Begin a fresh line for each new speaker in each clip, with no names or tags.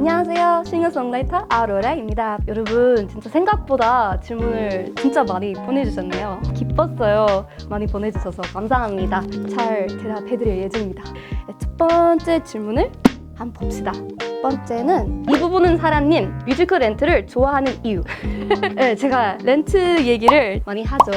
안녕하세요, 싱어송라이터 아로라입니다. 여러분 진짜 생각보다 질문을 진짜 많이 보내주셨네요. 기뻤어요. 많이 보내주셔서 감사합니다. 잘 대답해드릴 예정입니다. 첫 번째 질문을 한번 봅시다. 첫 번째는 이 부분은 사람님 뮤지컬 렌트를 좋아하는 이유. 네, 제가 렌트 얘기를 많이 하죠.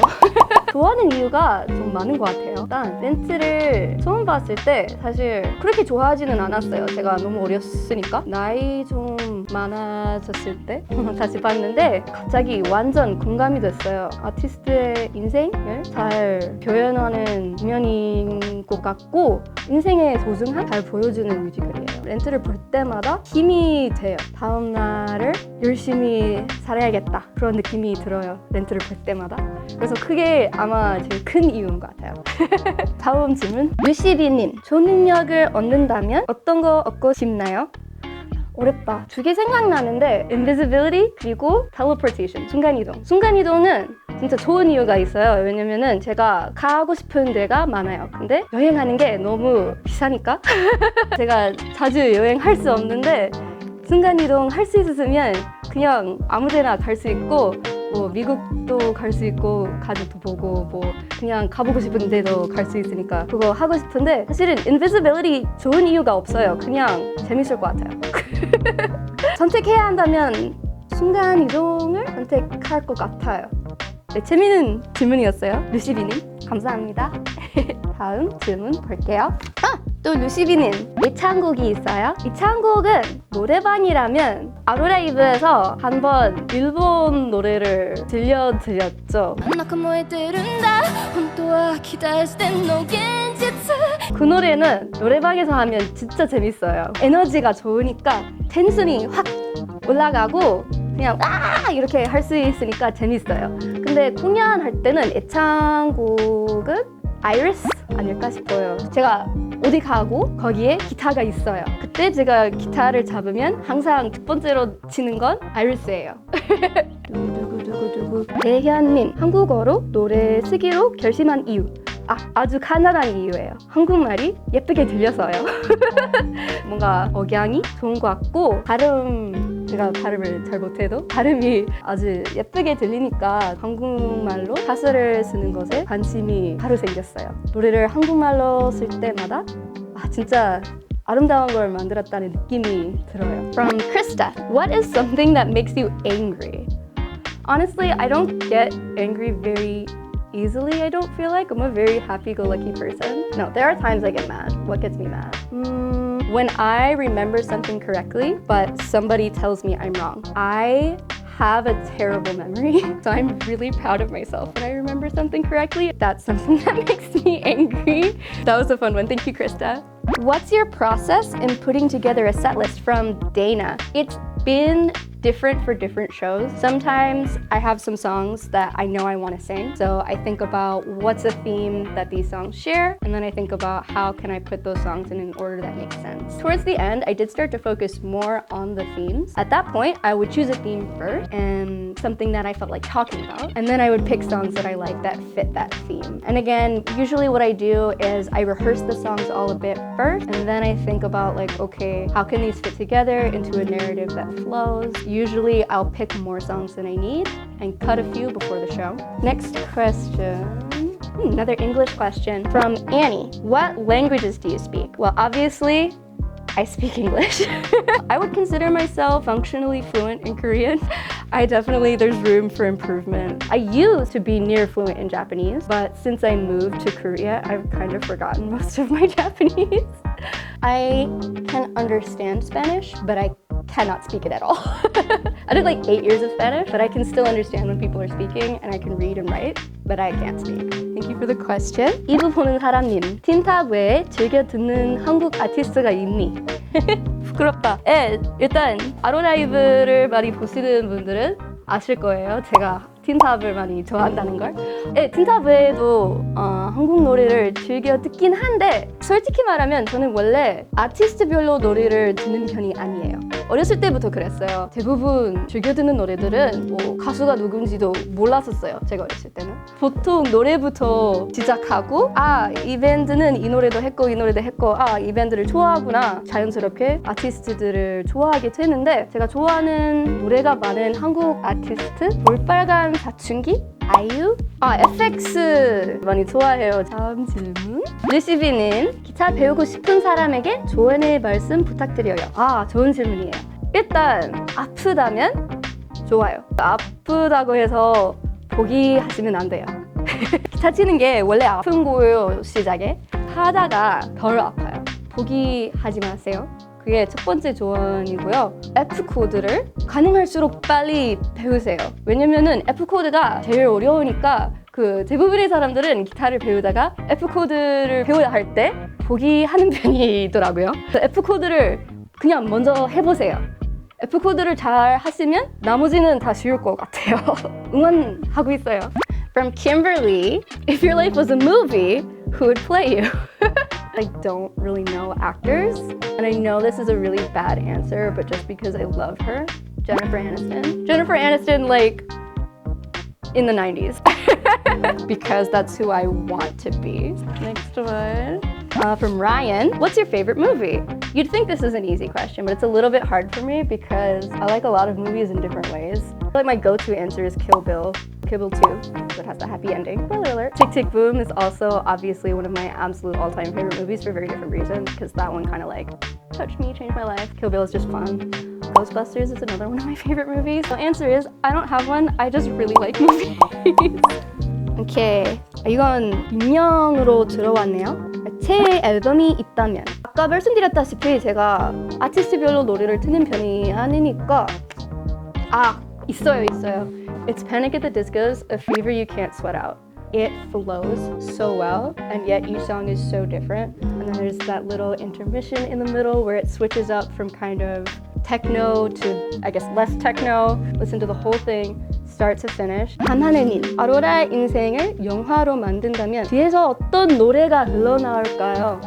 좋아하는 이유가 좀 많은 것 같아요. 일단 렌트를 처음 봤을 때 사실 그렇게 좋아하지는 않았어요. 제가 너무 어렸으니까. 나이 좀 많아졌을 때 다시 봤는데 갑자기 완전 공감이 됐어요. 아티스트의 인생을 잘 표현하는 공연인 것 같고 인생의 소중함 잘 보여주는 뮤지컬이에요. 렌트를 볼 때마다 힘이 돼요. 다음 날을 열심히 살아야겠다 그런 느낌이 들어요. 렌트를 볼 때마다. 그래서 그게 아마 제일 큰 이유인 것 같아요. 다음 질문. 루시비님, 초능력을 얻는다면 어떤 거 얻고 싶나요? 어렵다. 두 개 생각나는데 invisibility 그리고 teleportation, 순간이동. 순간이동은 진짜 좋은 이유가 있어요. 왜냐면은 제가 가고 싶은 데가 많아요. 근데 여행하는 게 너무 비싸니까 제가 자주 여행할 수 없는데 순간이동 할 수 있으면 그냥 아무 데나 갈 수 있고 뭐 미국도 갈 수 있고 가족도 보고 뭐 그냥 가보고 싶은 데도 갈 수 있으니까 그거 하고 싶은데 사실은 invisibility 좋은 이유가 없어요. 그냥 재밌을 것 같아요. 선택해야 한다면 순간이동을 선택할 것 같아요. 네, 재미있는 질문이었어요. 루시비님 감사합니다. 다음 질문 볼게요. 또 루시비님 애창곡이 있어요? 애창곡은 노래방이라면 아로라.Eve에서 한번 일본 노래를 들려드렸죠. 그 노래는 노래방에서 하면 진짜 재밌어요. 에너지가 좋으니까 텐션이 확 올라가고 그냥 와 이렇게 할 수 있으니까 재밌어요. 근데 공연할 때는 애창곡은 아이리스 아닐까 싶어요. 제가 어디 가고 거기에 기타가 있어요. 그때 제가 기타를 잡으면 항상 첫 번째로 치는 건 아이리스예요. 대현님, 한국어로 노래 쓰기로 결심한 이유. 아주 간단한 이유예요. 한국말이 예쁘게 들려서요. 뭔가 억양이 좋은 것 같고 제가 발음을 잘 못해도 발음이 아주 예쁘게 들리니까 한국말로 가사를 쓰는 것에 관심이 바로 생겼어요. 노래를 한국말로 쓸 때마다 진짜 아름다운 걸 만들었다는 느낌이 들어요. From Krista, what is something that makes you angry? Honestly, I don't get angry very easily. I don't feel like I'm a very happy-go-lucky person. No, there are times I get mad. What gets me mad? When I remember something correctly, but somebody tells me I'm wrong. I have a terrible memory, so I'm really proud of myself when I remember something correctly. That's something that makes me angry. That was a fun one. Thank you, Krista. What's your process in putting together a set list? From Dana. It's been different for different shows. Sometimes I have some songs that I know I want to sing, so I think about what's a theme that these songs share, and then I think about how can I put those songs in an order that makes sense. Towards the end, I did start to focus more on the themes. At that point, I would choose a theme first and something that I felt like talking about, and then I would pick songs that I like that fit that theme. And again, usually what I do is I rehearse the songs all a bit first, and then I think about like, okay, how can these fit together into a narrative that flows? Usually I'll pick more songs than I need and cut a few before the show. Next question. Another English question from Annie. What languages do you speak? Well, obviously, I speak English. I would consider myself functionally fluent in Korean. There's room for improvement. I used to be near fluent in Japanese, but since I moved to Korea, I've kind of forgotten most of my Japanese. I can understand Spanish, but I cannot speak it at all. I did like 8 years of Spanish, but I can still understand when people are speaking and I can read and write, but I can't speak. Thank you for the question. 이브 보는 사람님, 틴탑 외에 즐겨 듣는 한국 아티스트가 있니? 부끄럽다. 일단 아로라.Eve를 많이 보시는 분들은 아실 거예요. 제가 틴탑을 많이 좋아한다는 걸. 틴탑 외에도 한국 노래를 즐겨 듣긴 한데 솔직히 말하면 저는 원래 아티스트별로 노래를 듣는 편이 아니에요. 어렸을 때부터 그랬어요. 대부분 즐겨 듣는 노래들은 뭐 가수가 누군지도 몰랐었어요. 제가 어렸을 때는. 보통 노래부터 시작하고 이 밴드는 이 노래도 했고 이 노래도 했고 이 밴드를 좋아하구나. 자연스럽게 아티스트들을 좋아하게 되는데 제가 좋아하는 노래가 많은 한국 아티스트 볼빨간 사춘기? 아이유? FX 많이 좋아해요. 다음 질문. 루시비는 기타 배우고 싶은 사람에게 조언의 말씀 부탁드려요. 좋은 질문이에요. 일단 아프다면 좋아요. 아프다고 해서 포기하시면 안 돼요. 기타 치는 게 원래 아픈 거예요. 시작에 하다가 덜 아파요. 포기하지 마세요. 그게 첫 번째 조언이고요. F 코드를 가능할수록 빨리 배우세요. 왜냐면은 F 코드가 제일 어려우니까 대부분의 사람들은 기타를 배우다가 F 코드를 배워야 할 때 포기하는 편이더라고요. F 코드를 그냥 먼저 해보세요. F 코드를 잘 하시면 나머지는 다 쉬울 것 같아요. 응원하고 있어요. From Kimberly, if your life was a movie, who would play you? I don't really know actors, and I know this is a really bad answer, but just because I love her, Jennifer Aniston. Jennifer Aniston, like, in the 90s. Because that's who I want to be. Next one. From Ryan, what's your favorite movie? You'd think this is an easy question, but it's a little bit hard for me because I like a lot of movies in different ways. I feel like my go-to answer is Kill Bill 2, that has a happy ending. Spoiler alert. Tick Tick Boom is also obviously one of my absolute all-time favorite movies for very different reasons, because that one kind of like touched me, changed my life. Kill Bill is just fun. Ghostbusters is another one of my favorite movies. The answer is I don't have one. I just really like movies. 오케이. 이건 익명으로 들어왔네요. 제 앨범이 있다면. 아까 말씀드렸다시피 제가 아티스트별로 노래를 듣는 편이 아니니까 있어요. It's Panic at the Disco's A Fever You Can't Sweat Out. It flows so well, and yet each song is so different. And then there's that little intermission in the middle where it switches up from kind of techno to, I guess, less techno. Listen to the whole thing, start to finish. 한하늘님, 아로라의 인생을 영화로 만든다면 뒤에서 어떤 노래가 흘러나올까요?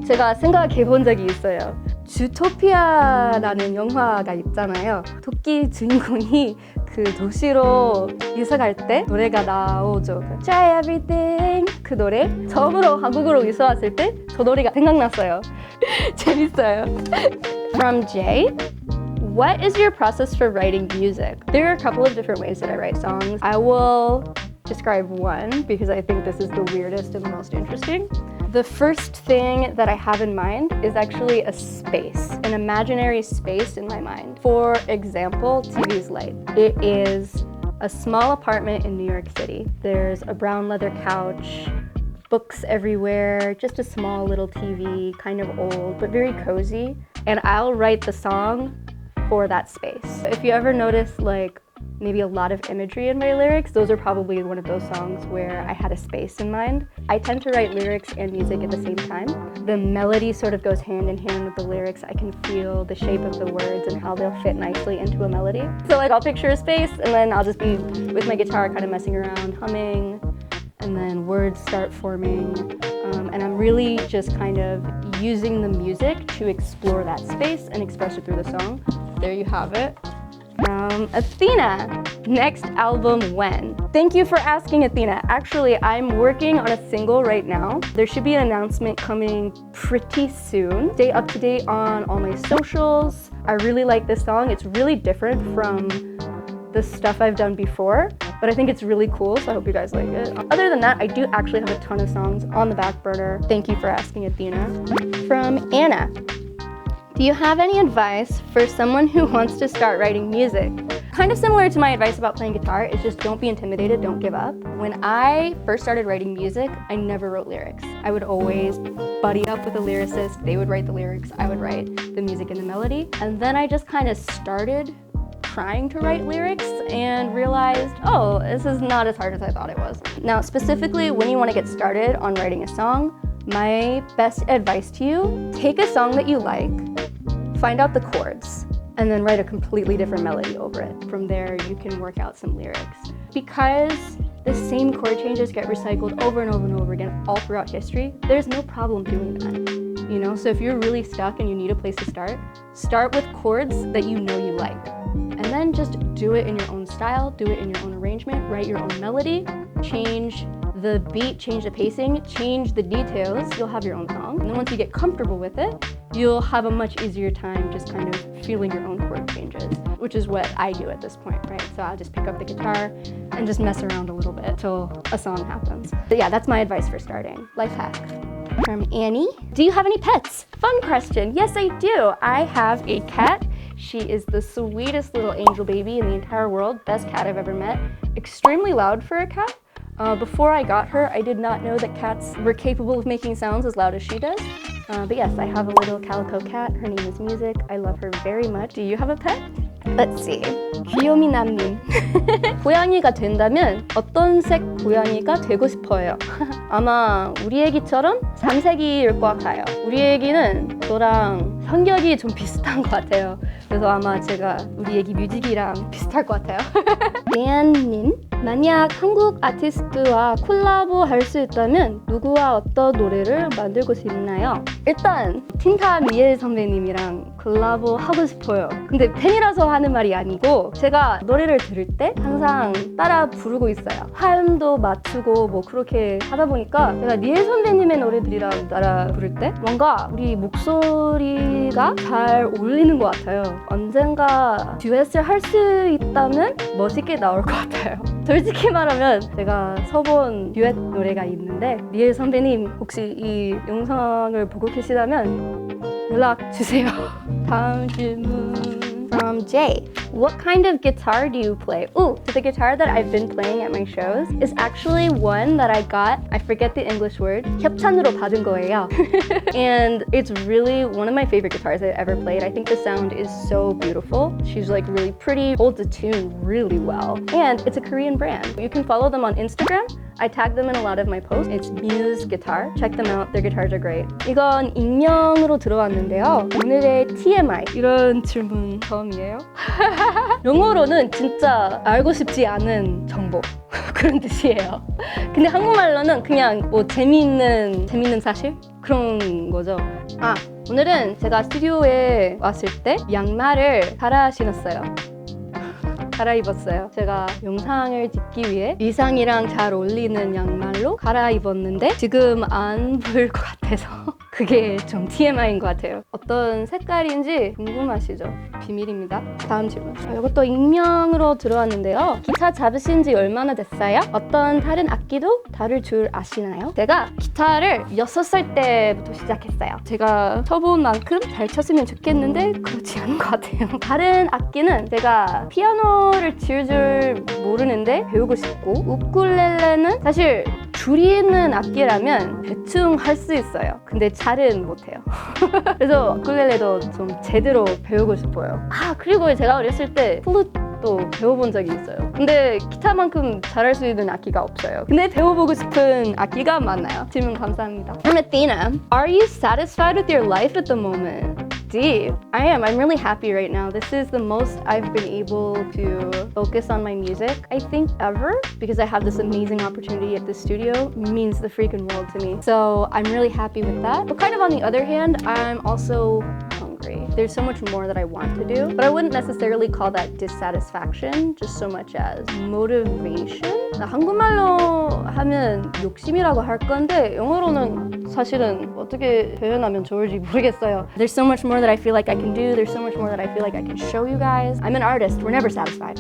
제가 생각해 본 적이 있어요. 주토피아라는 영화가 있잖아요. 토끼 주인공이 도시로 이사 갈 때 노래가 나오죠. Try everything. 그 노래 처음으로 한국으로 이사 왔을 때 저 노래가 생각났어요. 재밌어요. From Jay, what is your process for writing music? There are a couple of different ways that I write songs. I will describe one because I think this is the weirdest and the most interesting. The first thing that I have in mind is actually a space, an imaginary space in my mind. For example, TV's light. It is a small apartment in New York City. There's a brown leather couch, books everywhere, just a small little TV, kind of old, but very cozy. And I'll write the song for that space. If you ever notice like maybe a lot of imagery in my lyrics, those are probably one of those songs where I had a space in mind. I tend to write lyrics and music at the same time. The melody sort of goes hand in hand with the lyrics. I can feel the shape of the words and how they'll fit nicely into a melody. So like I'll picture a space and then I'll just be with my guitar kind of messing around, humming, and then words start forming. And I'm really just kind of using the music to explore that space and express it through the song. There you have it. From Athena, next album when? Thank you for asking, Athena. Actually, I'm working on a single right now. There should be an announcement coming pretty soon. Stay up to date on all my socials. I really like this song. It's really different from the stuff I've done before, but I think it's really cool, so I hope you guys like it. Other than that, I do actually have a ton of songs on the back burner. Thank you for asking, Athena. From Anna. Do you have any advice for someone who wants to start writing music? Kind of similar to my advice about playing guitar, it's just don't be intimidated, don't give up. When I first started writing music, I never wrote lyrics. I would always buddy up with a lyricist, they would write the lyrics, I would write the music and the melody. And then I just kind of started trying to write lyrics and realized, oh, this is not as hard as I thought it was. Now, specifically when you want to get started on writing a song, my best advice to you, take a song that you like, find out the chords, and then write a completely different melody over it. From there, you can work out some lyrics. Because the same chord changes get recycled over and over and over again all throughout history, there's no problem doing that. you know? So if you're really stuck and you need a place to start with chords that you know you like. And then just do it in your own style, do it in your own arrangement, write your own melody, change the beat, change the pacing, change the details, you'll have your own song. And then once you get comfortable with it, you'll have a much easier time just kind of feeling your own chord changes, which is what I do at this point, right? So I'll just pick up the guitar and just mess around a little bit till a song happens. But yeah, that's my advice for starting. Life hack. From Annie. Do you have any pets? Fun question. Yes, I do. I have a cat. She is the sweetest little angel baby in the entire world. Best cat I've ever met. Extremely loud for a cat. Before I got her, I did not know that cats were capable of making sounds as loud as she does. But yes, I have a little calico cat. Her name is Music. I love her very much. Do you have a pet? Let's see. 귀요미남님. 고양이가 된다면 어떤 색 고양이가 되고 싶어요? 아마 우리 애기처럼 삼색이일 것 같아요. 우리 애기는 저랑 성격이 좀 비슷한 것 같아요. 그래서 아마 제가 우리 애기 뮤직이랑 비슷할 것 같아요. 대안님. 만약 한국 아티스트와 콜라보 할 수 있다면 누구와 어떤 노래를 만들고 싶나요? 일단 틴타 미엘 선배님이랑 콜라보 하고 싶어요. 근데 팬이라서 하는 말이 아니고 제가 노래를 들을 때 항상 따라 부르고 있어요. 발음도 맞추고 뭐 그렇게 하다 보니까 제가 미엘 선배님의 노래들이랑 따라 부를 때 뭔가 우리 목소리가 잘 어울리는 것 같아요. 언젠가 듀엣을 할 수 있다면 멋있게 나올 것 같아요. 솔직히 말하면 제가 써본 듀엣 노래가 있는데 미엘 선배님 혹시 이 영상을 보고 계시다면 연락 주세요. 다음 질문. From Jay. What kind of guitar do you play? Ooh, the guitar that I've been playing at my shows is actually one that I got, I forget the English word, 협찬으로 받은 거예요. And it's really one of my favorite guitars I've ever played. I think the sound is so beautiful. She's like really pretty, holds a tune really well. And it's a Korean brand. You can follow them on Instagram. I tag them in a lot of my posts. It's Muse Guitar. Check them out. Their guitars are great. 이건 익명으로 들어왔는데요. 오늘의 TMI. 이런 질문 처음이에요. 영어로는 진짜 알고 싶지 않은 정보. 그런 뜻이에요. 근데 한국말로는 그냥 뭐 재미있는 사실? 그런 거죠. 오늘은 제가 스튜디오에 왔을 때 양말을 갈아 신었어요. 갈아입었어요. 제가 영상을 찍기 위해 의상이랑 잘 어울리는 양말로 갈아입었는데 지금 안 보일 것 같아서 그게 좀 TMI인 것 같아요. 어떤 색깔인지 궁금하시죠? 비밀입니다. 다음 질문. 이것도 익명으로 들어왔는데요. 기타 잡으신 지 얼마나 됐어요? 어떤 다른 악기도 다룰 줄 아시나요? 제가 기타를 6살 때부터 시작했어요. 제가 쳐본 만큼 잘 쳤으면 좋겠는데 그렇지 않은 것 같아요. 다른 악기는 제가 피아노를 칠 줄 모르는데 배우고 싶고 우쿨렐레는 사실 줄이 있는 악기라면 대충 할 수 있어요. 근데 잘은 못해요. 그래서 우쿨렐레도 좀 제대로 배우고 싶어요. 그리고 제가 어렸을 때 플루트도 배워본 적이 있어요. 근데 기타만큼 잘할 수 있는 악기가 없어요. 근데 배워보고 싶은 악기가 많아요. 질문 감사합니다. From Athena. Are you satisfied with your life at the moment? Deep. I am. I'm really happy right now. This is the most I've been able to focus on my music, I think, ever, because I have this amazing opportunity at the studio. It means the freaking world to me. So I'm really happy with that. But kind of on the other hand, I'm also hungry. There's so much more that I want to do, but I wouldn't necessarily call that dissatisfaction, just so much as motivation. 한국말로 하면 욕심이라고 할 건데 영어로는 사실은 어떻게 표현하면 좋을지 모르겠어요. There's so much more that I feel like I can do. There's so much more that I feel like I can show you guys. I'm an artist. We're never satisfied.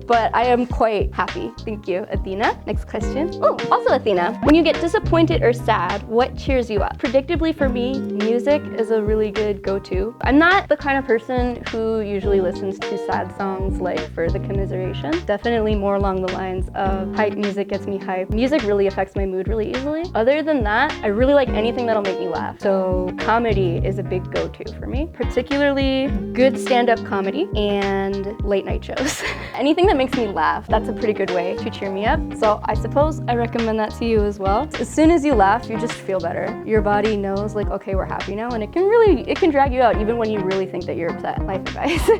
But I am quite happy. Thank you, Athena. Next question. Oh, also Athena. When you get disappointed or sad, what cheers you up? Predictably for me, music is a really good go-to. I'm not the kind of person who usually listens to sad songs like for the commiseration. Definitely more along the lines of hype music gets me hype. Music really affects my mood really easily. Other than that, I really like anything that'll make me laugh. So comedy is a big go-to for me, particularly good stand-up comedy and late night shows. Anything that makes me laugh, that's a pretty good way to cheer me up. So I suppose I recommend that to you as well. As soon as you laugh, you just feel better. Your body knows like, okay, we're happy now, and it can drag you out even when when you really think that you're upset. Life advice.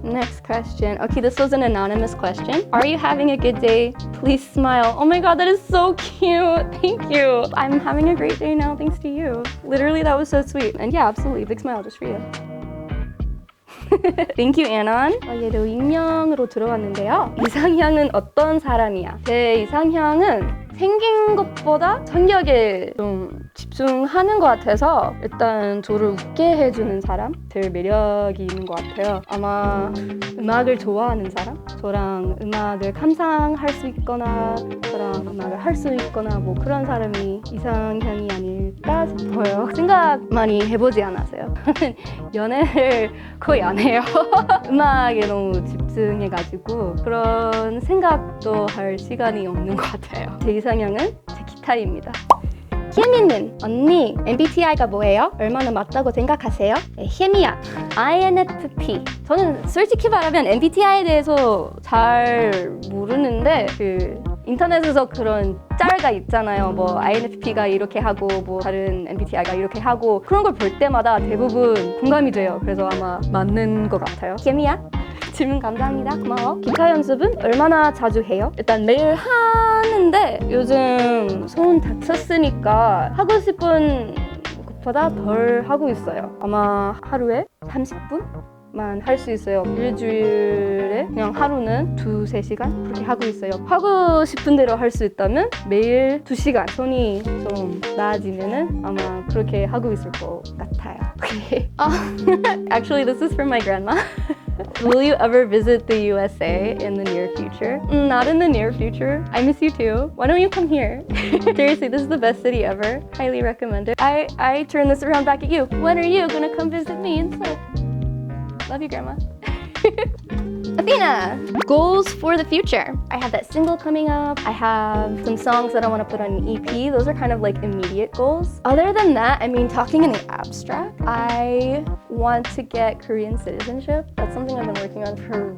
Next question. Okay, this was an anonymous question. Are you having a good day? Please smile. Oh my god, that is so cute. Thank you. I'm having a great day now thanks to you. Literally, that was so sweet. And yeah, absolutely. Big smile just for you. Thank you, Anon. 얘도 익명으로 들어왔는데요. 이상형은 어떤 사람이야? 제 이상형은 생긴 것보다 성격에 좀 집중하는 것 같아서 일단 저를 웃게 해주는 사람? 제일 매력이 있는 것 같아요. 아마 음악을 좋아하는 사람? 저랑 음악을 감상할 수 있거나 저랑 음악을 할 수 있거나 뭐 그런 사람이 이상형이 아닐까 싶어요. 생각 많이 해보지 않았어요. 연애를 거의 안 해요. 음악에 너무 집중해가지고 그런 생각도 할 시간이 없는 것 같아요. 제 이상형은 제 기타입니다. 희애미는 언니 MBTI가 뭐예요? 얼마나 맞다고 생각하세요? 네, 희애미야 INFP. 저는 솔직히 말하면 MBTI에 대해서 잘 모르는데 인터넷에서 그런 짤가 있잖아요. 뭐 INFP가 이렇게 하고 뭐 다른 MBTI가 이렇게 하고 그런 걸 볼 때마다 대부분 공감이 돼요. 그래서 아마 맞는 것 같아요. 희애미야 질문 감사합니다. 고마워. 기타 연습은 얼마나 자주 해요? 일단 매일 하는데 요즘 손 다쳤으니까 하고 싶은 것보다 덜 하고 있어요. 아마 하루에 30분만 할 수 있어요. 일주일에 그냥 하루는 2-3시간 그렇게 하고 있어요. 하고 싶은 대로 할 수 있다면 매일 2시간 손이 좀 나아지면은 아마 그렇게 하고 있을 것 같아요. Actually, this is from my grandma. Will you ever visit the USA in the near future? Not in the near future. I miss you too. Why don't you come here? Seriously, this is the best city ever. Highly recommend it. I turn this around back at you. When are you gonna come visit me instead? Love you, Grandma. Athena! Goals for the future. I have that single coming up. I have some songs that I want to put on an EP. Those are kind of like immediate goals. Other than that, I mean, talking in the abstract, I want to get Korean citizenship. That's something I've been working on for a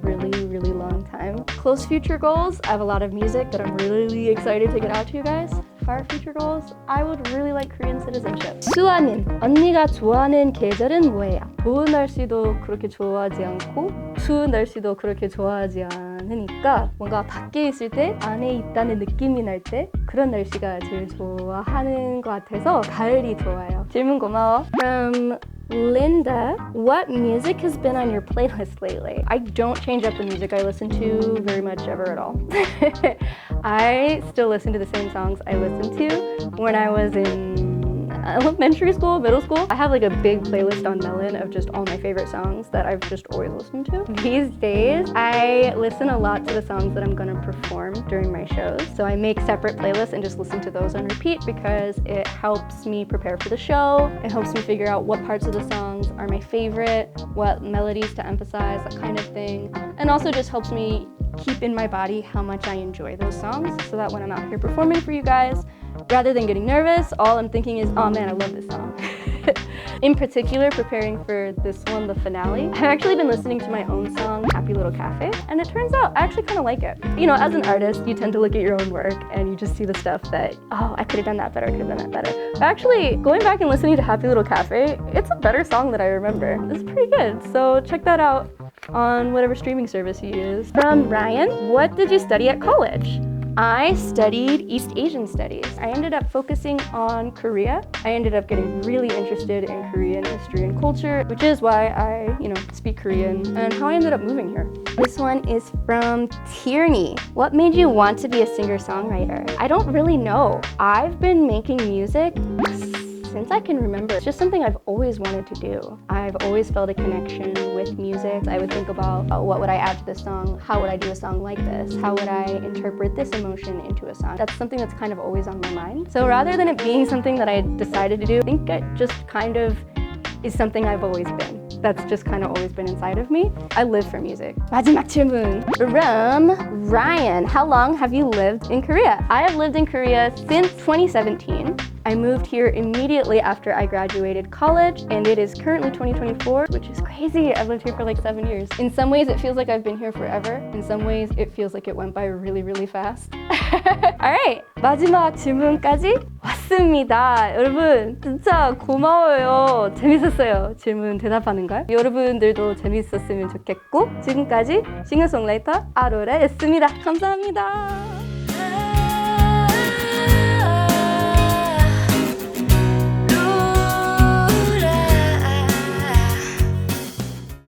really long time. Close future goals, I have a lot of music that I'm really excited to get out to you guys. Far future goals, I would really like Korean citizenship. 수아는 언니가 좋아하는 계절은 뭐예요? 더운 날씨도 그렇게 좋아하지 않고 추운 날씨도 그렇게 좋아하지 않으니까 뭔가 밖에 있을 때 안에 있다는 느낌이 날 때 그런 날씨가 제일 좋아하는 것 같아서 가을이 좋아요. 질문 고마워. Linda, what music has been on your playlist lately? I don't change up the music I listen to very much ever at all. I still listen to the same songs I listened to when I was in elementary school, middle school. I have like a big playlist on Melon of just all my favorite songs that I've just always listened to. These days, I listen a lot to the songs that I'm gonna perform during my shows. So I make separate playlists and just listen to those on repeat because it helps me prepare for the show. It helps me figure out what parts of the songs are my favorite, what melodies to emphasize, that kind of thing. And also just helps me keep in my body how much I enjoy those songs so that when I'm out here performing for you guys, rather than getting nervous, all I'm thinking is, oh man, I love this song. In particular, preparing for this one, the finale, I've actually been listening to my own song, Happy Little Cafe, and it turns out I actually kind of like it. You know, as an artist, you tend to look at your own work and you just see the stuff that, oh, I could have done that better, I could have done that better. But actually, going back and listening to Happy Little Cafe, it's a better song than I remember. It's pretty good, so check that out on whatever streaming service you use. From Ryan, what did you study at college? I studied East Asian Studies. I ended up focusing on Korea. I ended up getting really interested in Korean history and culture, which is why I, speak Korean and how I ended up moving here. This one is from Tierney. What made you want to be a singer-songwriter? I don't really know. I've been making music since I can remember. It's just something I've always wanted to do. I've always felt a connection with music. I would think about what would I add to this song? How would I do a song like this? How would I interpret this emotion into a song? That's something that's kind of always on my mind. So rather than it being something that I decided to do, I think it just kind of is something I've always been. That's just kind of always been inside of me. I live for music. 마지막 질문 from Ryan. How long have you lived in Korea? I have lived in Korea since 2017. I moved here immediately after I graduated college, and it is currently 2024, which is crazy. I've lived here for like 7 years. In some ways, it feels like I've been here forever. In some ways, it feels like it went by really fast. All right, 마지막 질문까지 왔습니다. 있습니다. 여러분 진짜 고마워요. 재밌었어요. 질문 대답하는 걸. 여러분들도 재밌었으면 좋겠고 지금까지 싱어송라이터 아로라였습니다. 감사합니다.